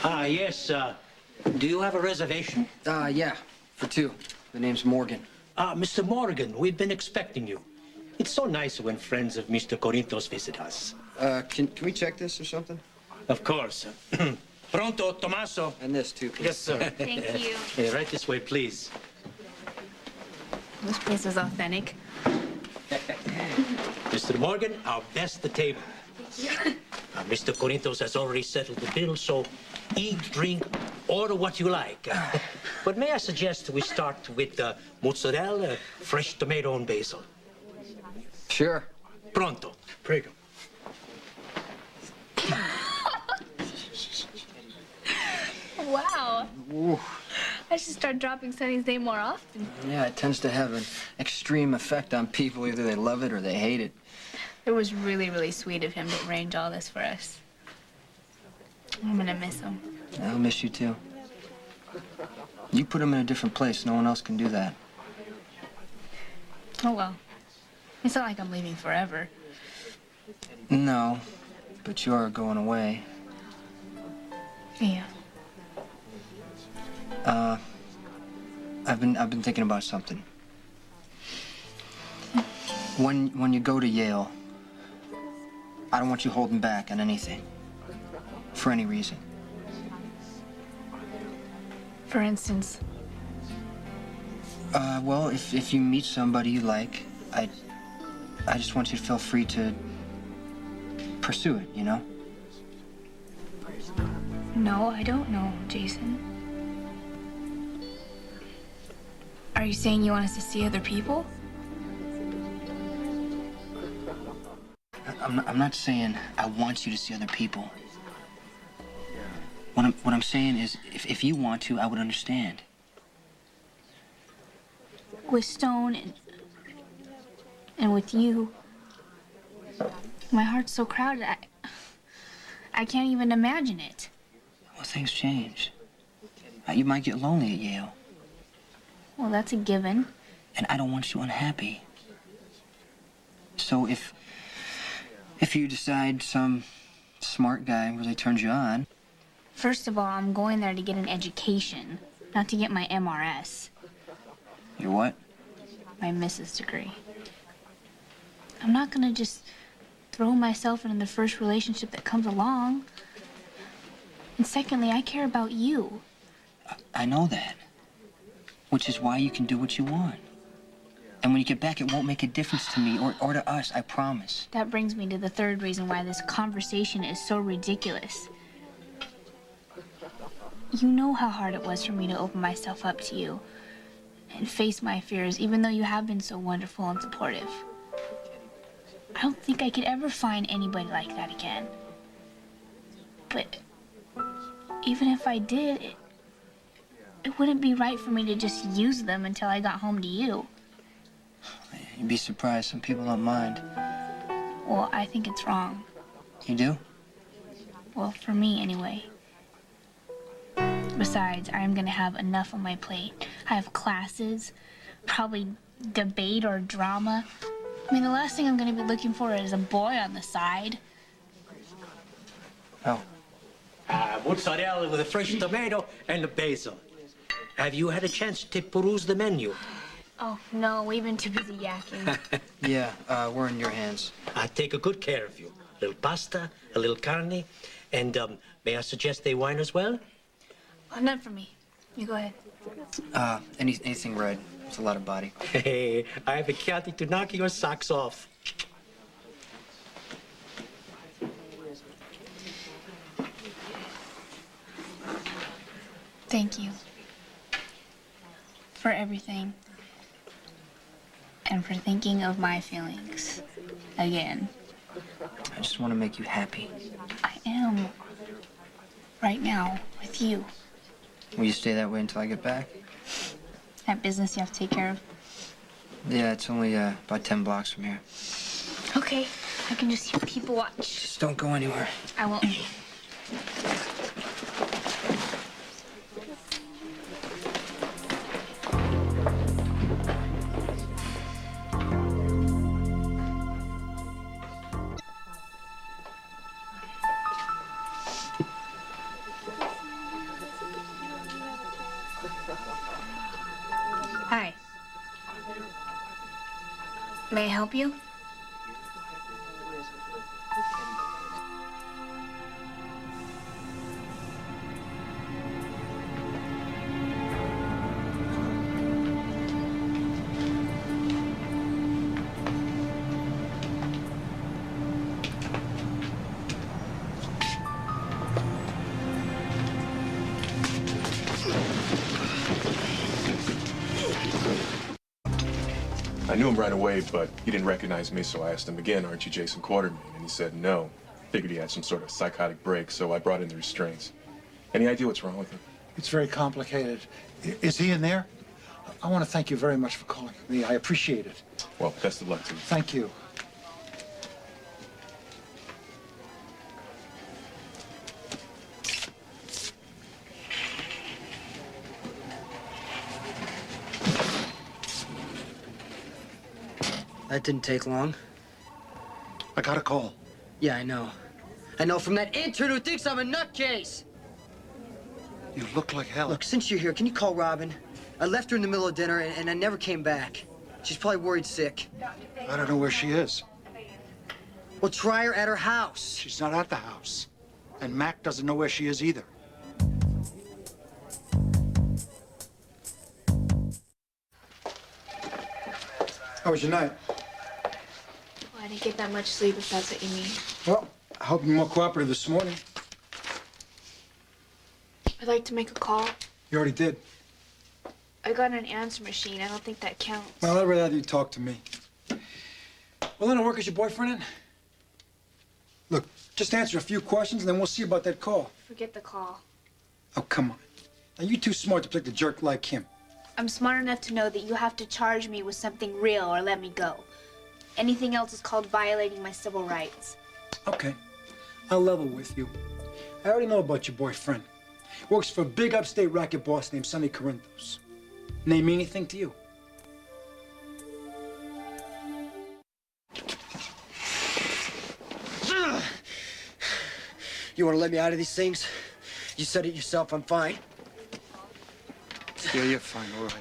Yes, do you have a reservation? Yeah, for two. The name's Morgan. Mr. Morgan, we've been expecting you. It's so nice when friends of Mr. Corinthos visit us. Can we check this or something? Of course. Pronto, Tommaso? And this, too, please. Yes, sir. Thank you. Hey, right this way, please. This place is authentic. Mr. Morgan, our best table. Mr. Corinthos has already settled the bill, so eat, drink, order what you like. But may I suggest we start with mozzarella, fresh tomato, and basil? Sure. Pronto. Prego. Wow. Ooh. I should start dropping Sonny's name more often. Yeah, it tends to have an extreme effect on people. Either they love it or they hate it. It was really, really sweet of him to arrange all this for us. I'm gonna miss him. I'll miss you, too. You put him in a different place. No one else can do that. Oh, well. It's not like I'm leaving forever. No, but you are going away. Yeah. I've been thinking about something. When you go to Yale, I don't want you holding back on anything. For any reason. For instance, Well, if you meet somebody you like, I just want you to feel free to pursue it, you know? no, I don't know, Jason. Are you saying you want us to see other people? I'm not saying I want you to see other people. What I'm saying is, if you want to, I would understand. With Stone and with you, my heart's so crowded, I can't even imagine it. Well, things change. You might get lonely at Yale, Well, that's a given. and I don't want you unhappy. So if you decide some smart guy really turns you on, First of all, I'm going there to get an education, not to get my MRS, you're what? my Mrs. degree. I'm not gonna just throw myself into the first relationship that comes along. And secondly, I care about you. I know that. Which is why you can do what you want. And when you get back, it won't make a difference to me or to us, I promise. That brings me to the third reason why this conversation is so ridiculous. You know how hard it was for me to open myself up to you and face my fears, even though you have been so wonderful and supportive. I don't think I could ever find anybody like that again. But even if I did, it wouldn't be right for me to just use them until I got home to you. You'd be surprised, some people don't mind. Well, I think it's wrong. You do? Well, for me, anyway. Besides, I'm gonna have enough on my plate. I have classes, probably debate or drama. I mean, the last thing I'm gonna be looking for is a boy on the side. Oh. Mozzarella with a fresh tomato and the basil. Have you had a chance to peruse the menu? Oh, no, we've been too busy yakking. Yeah, we're in your hands. I take a good care of you. A little pasta, a little carne, and may I suggest a wine as well? Oh, none for me. You go ahead. Anything red. It's a lot of body. Hey, I have a Chianti to knock your socks off. Thank you. For everything. And for thinking of my feelings. Again. I just want to make you happy. I am. Right now, with you. Will you stay that way until I get back? That business you have to take care of. Yeah, it's only about 10 blocks from here. Okay, I can just hear people watch. Just don't go anywhere. I won't. May I help you? I knew him right away, but he didn't recognize me, so I asked him again, "Aren't you Jason Quartermain?" And he said no. Figured he had some sort of psychotic break, so I brought in the restraints. Any idea what's wrong with him? It's very complicated. Is he in there? I want to thank you very much for calling me. I appreciate it. Well, best of luck to you. Thank you. That didn't take long. I got a call. Yeah, I know. I know from that intern who thinks I'm a nutcase. You look like hell. Look, since you're here, can you call Robin? I left her in the middle of dinner and I never came back. She's probably worried sick. I don't know where she is. Well, try her at her house. She's not at the house. And Mac doesn't know where she is either. How was your night? Well, I didn't get that much sleep, if that's what you mean. Well, I hope you're more cooperative this morning. I'd like to make a call. You already did. I got an answer machine. I don't think that counts. Well, I'd rather have you talk to me. Well, then I'll work as your boyfriend in? Look, just answer a few questions and then we'll see about that call. Forget the call. Oh, come on. Now, you're too smart to play the jerk like him. I'm smart enough to know that you have to charge me with something real or let me go. Anything else is called violating my civil rights. Okay. I'll level with you. I already know about your boyfriend. Works for a big upstate racket boss named Sonny Corinthos. Name anything to you? You want to let me out of these things? You said it yourself, I'm fine. Yeah, you're fine, all right.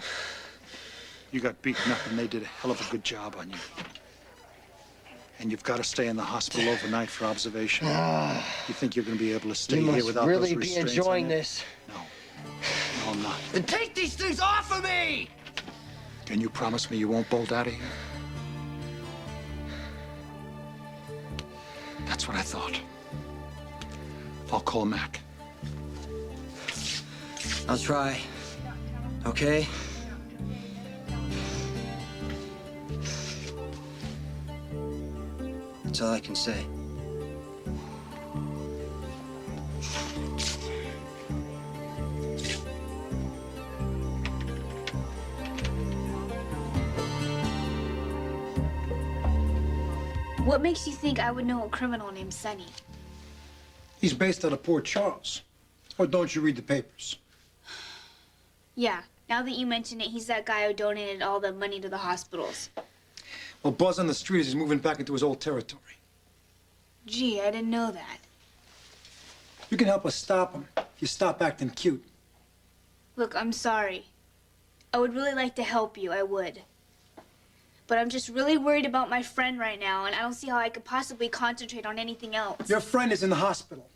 You got beaten up and they did a hell of a good job on you. And you've got to stay in the hospital overnight for observation. You think you're going to be able to stay You here must without really those be restraints enjoying on you? this. No. No, I'm not. Then take these things off of me! Can you promise me you won't bolt out of here? That's what I thought. I'll call Mac. I'll try. Okay? That's all I can say. What makes you think I would know a criminal named Sonny? He's based out of Port Charles. Or don't you read the papers? Yeah, now that you mention it, he's that guy who donated all the money to the hospitals. Well, buzz on the street is he's moving back into his old territory. Gee, I didn't know that. You can help us stop him if you stop acting cute. Look, I'm sorry. I would really like to help you, I would. But I'm just really worried about my friend right now, and I don't see how I could possibly concentrate on anything else. Your friend is in the hospital.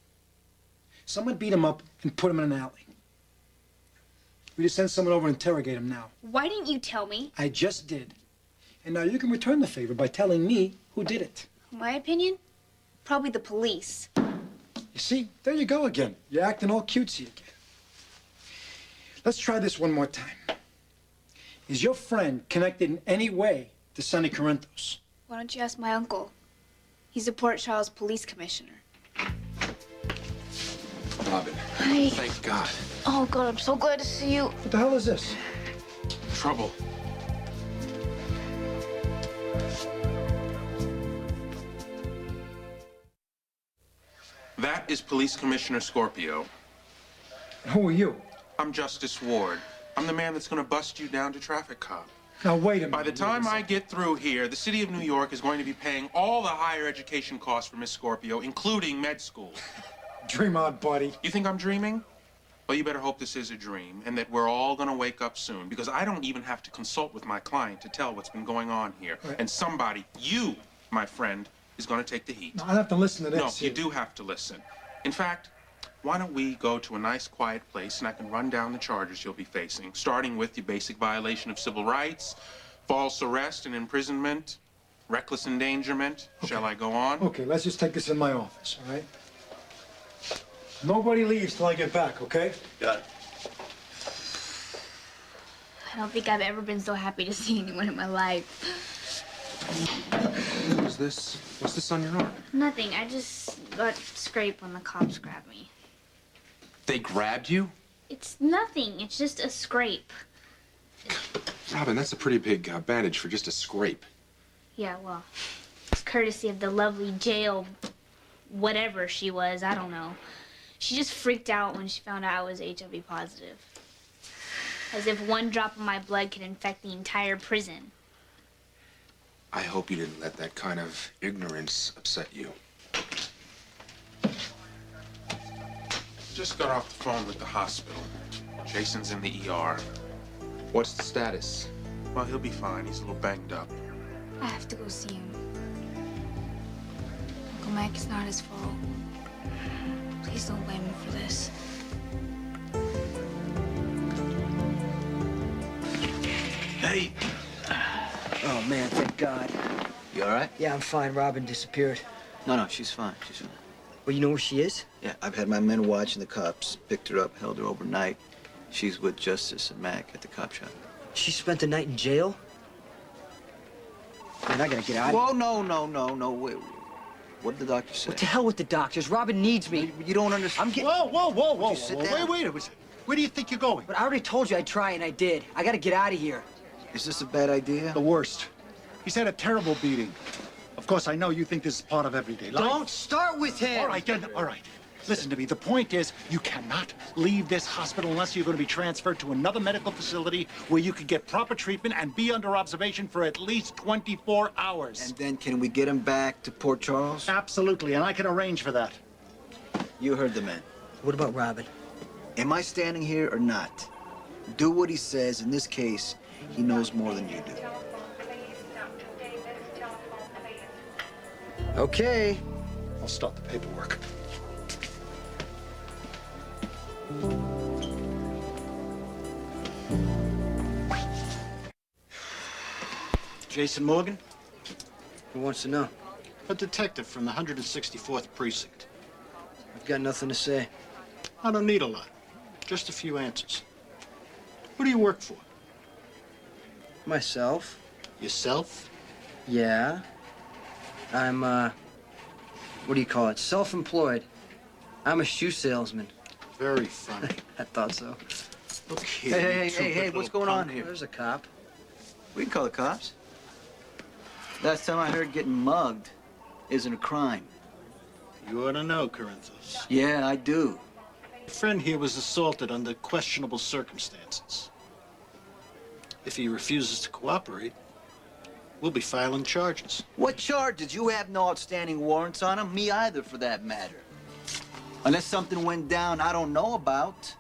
Someone beat him up and put him in an alley. We just send someone over and interrogate him now. Why didn't you tell me? I just did. And now you can return the favor by telling me who did it. My opinion? Probably the police. You see, there you go again. You're acting all cutesy again. Let's try this one more time. Is your friend connected in any way to Sonny Corinthos? Why don't you ask my uncle? He's a Port Charles police commissioner. Robin. Hi. Thank God. Oh, God, I'm so glad to see you. What the hell is this? Trouble. That is Police Commissioner Scorpio. Who are you? I'm Justice Ward. I'm the man that's gonna bust you down to traffic cop. Now, wait a minute. By the time I get through here, the city of New York is going to be paying all the higher education costs for Miss Scorpio, including med school. Dream on, buddy. You think I'm dreaming? Well, you better hope this is a dream and that we're all gonna wake up soon, because I don't even have to consult with my client to tell what's been going on here. Right. And somebody, you, my friend, is gonna take the heat. No, I have to listen to No, this. you do have to listen. In fact, why don't we go to a nice quiet place and I can run down the charges you'll be facing, starting with the basic violation of civil rights, false arrest and imprisonment, reckless endangerment. Shall I go on? Okay, let's just take this in my office, all right? Nobody leaves till I get back, okay? Got it. I don't think I've ever been so happy to see anyone in my life. What's this? What's this on your arm? Nothing. I just got scraped when the cops grabbed me. They grabbed you? It's nothing. It's just a scrape. Robin, that's a pretty big bandage for just a scrape. Yeah, well, it's courtesy of the lovely jail, whatever she was. I don't know. She just freaked out when she found out I was HIV positive. As if one drop of my blood could infect the entire prison. I hope you didn't let that kind of ignorance upset you. Just got off the phone with the hospital. Jason's in the ER. What's the status? Well, he'll be fine. He's a little banged up. I have to go see him. Uncle Mac, it's not his fault. Please don't blame him for this. Hey. Oh, man, thank God. You all right? Yeah, I'm fine. Robin disappeared. No, she's fine. She's fine. Well, you know where she is? Yeah, I've had my men watching the cops. Picked her up, held her overnight. She's with Justice and Mac at the cop shop. She spent the night in jail? Man, I gotta get out of Whoa, no. Wait. What did the doctor say? What the hell with the doctors? Robin needs me. You don't understand. I'm getting... Would you sit down? Wait a minute. Where do you think you're going? But I already told you I'd try, and I did. I gotta get out of here. Is this a bad idea? The worst. He's had a terrible beating. Of course, I know you think this is part of everyday life. Don't start with him! All right, then, all right. Listen to me. The point is, you cannot leave this hospital unless you're going to be transferred to another medical facility where you can get proper treatment and be under observation for at least 24 hours. And then can we get him back to Port Charles? Absolutely, and I can arrange for that. You heard the man. What about Robin? Am I standing here or not? Do what he says. In this case, he knows more than you do. Okay. I'll start the paperwork. Jason Morgan, Who wants to know? a detective from the 164th Precinct. I've got nothing to say. I don't need a lot, just a few answers. Who do you work for? Myself? Yourself? Yeah. I'm, what do you call it? Self-employed. I'm a shoe salesman. Very funny. I thought so. Okay. Hey, what's going on here? There's a cop. We can call the cops. Last time I heard getting mugged isn't a crime. You ought to know, Corinthos. Yeah, I do. Your friend here was assaulted under questionable circumstances. If he refuses to cooperate, we'll be filing charges. What charges? You have no outstanding warrants on him. Me either, for that matter. Unless something went down I don't know about.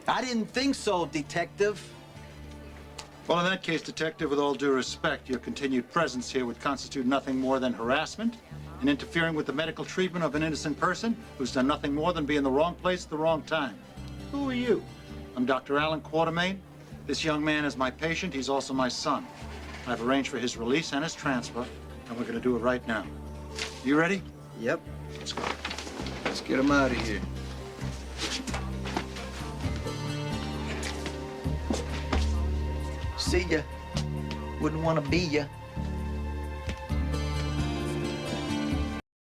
I didn't think so, detective. Well, in that case, Detective, with all due respect, your continued presence here would constitute nothing more than harassment and interfering with the medical treatment of an innocent person who's done nothing more than be in the wrong place at the wrong time. Who are you? I'm Dr. Alan Quartermain. This young man is my patient. He's also my son. I've arranged for his release and his transfer, and we're going to do it right now. You ready? Yep. Let's go. Let's get him out of here. See ya. Wouldn't want to be ya.